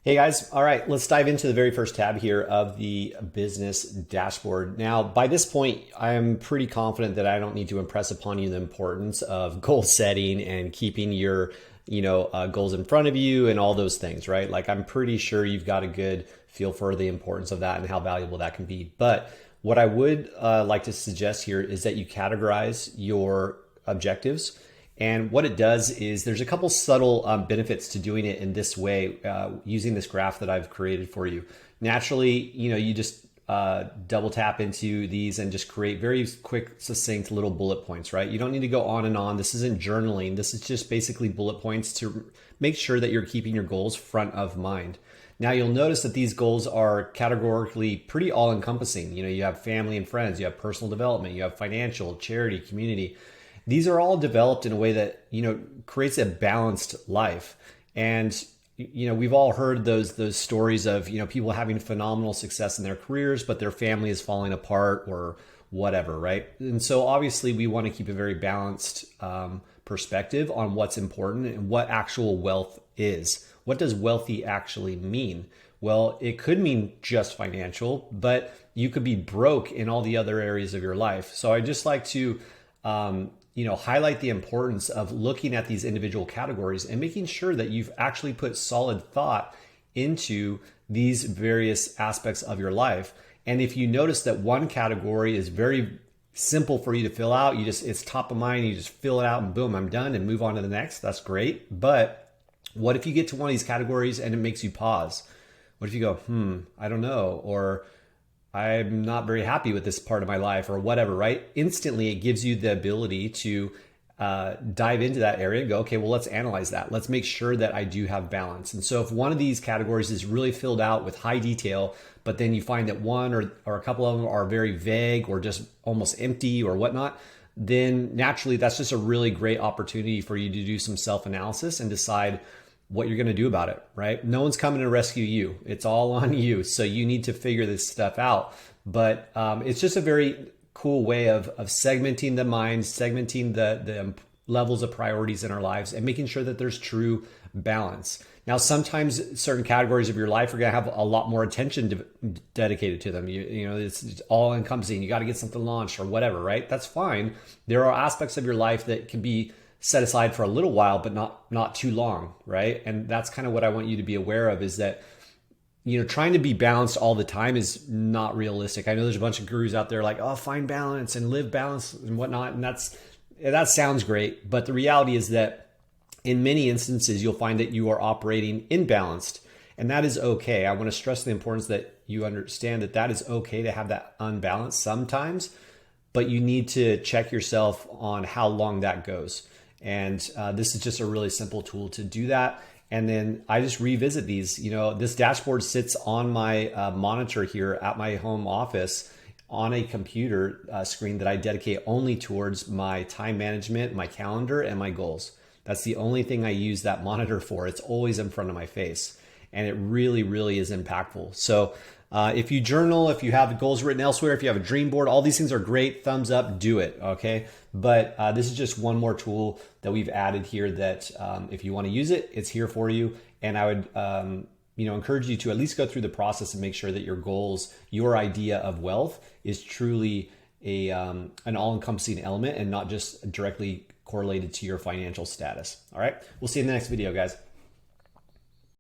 Hey guys, all right, let's dive into the very first tab here of the business dashboard. Now, by this point, I'm pretty confident that I don't need to impress upon you the importance of goal setting and keeping your, goals in front of you and all those things, right? Like, I'm pretty sure you've got a good feel for the importance of that and how valuable that can be. But what I would like to suggest here is that you categorize your objectives. And what it does is there's a couple subtle benefits to doing it in this way, using this graph that I've created for you. Naturally, you just double tap into these and just create very quick, succinct little bullet points, right? You don't need to go on and on. This isn't journaling. This is just basically bullet points to make sure that you're keeping your goals front of mind. Now you'll notice that these goals are categorically pretty all encompassing. You have family and friends, you have personal development, you have financial, charity, community. These are all developed in a way that, creates a balanced life. And, we've all heard those stories of, people having phenomenal success in their careers, but their family is falling apart or whatever, right? And so obviously we want to keep a very balanced perspective on what's important and what actual wealth is. What does wealthy actually mean? Well, it could mean just financial, but you could be broke in all the other areas of your life. So I just like to highlight the importance of looking at these individual categories and making sure that you've actually put solid thought into these various aspects of your life. And if you notice that one category is very simple for you to fill out, it's top of mind, you just fill it out and boom, I'm done and move on to the next. That's great. But what if you get to one of these categories and it makes you pause? What if you go, I don't know, or I'm not very happy with this part of my life or whatever, right? Instantly, it gives you the ability to dive into that area and go, okay, well, let's analyze that. Let's make sure that I do have balance. And so if one of these categories is really filled out with high detail, but then you find that one or a couple of them are very vague or just almost empty or whatnot, then naturally, that's just a really great opportunity for you to do some self-analysis and decide what you're going to do about it, right? No one's coming to rescue you. It's all on you. So you need to figure this stuff out. But it's just a very cool way of segmenting the mind, segmenting the levels of priorities in our lives and making sure that there's true balance. Now, sometimes certain categories of your life are going to have a lot more attention dedicated to them. It's all encompassing. You got to get something launched or whatever, right? That's fine. There are aspects of your life that can be set aside for a little while, but not too long, right? And that's kind of what I want you to be aware of is that, trying to be balanced all the time is not realistic. I know there's a bunch of gurus out there like, oh, find balance and live balance and whatnot. And that sounds great. But the reality is that in many instances, you'll find that you are operating imbalanced. And that is okay. I want to stress the importance that you understand that is okay to have that unbalance sometimes, but you need to check yourself on how long that goes. And this is just a really simple tool to do that. And then I just revisit these. This dashboard sits on my monitor here at my home office on a computer screen that I dedicate only towards my time management, my calendar, and my goals. That's the only thing I use that monitor for. It's always in front of my face. And it really, really is impactful. So if you journal, if you have goals written elsewhere, if you have a dream board, all these things are great. Thumbs up, do it, okay? But this is just one more tool that we've added here that if you want to use it, it's here for you. And I would encourage you to at least go through the process and make sure that your goals, your idea of wealth is truly an all-encompassing element and not just directly correlated to your financial status. All right, we'll see you in the next video, guys.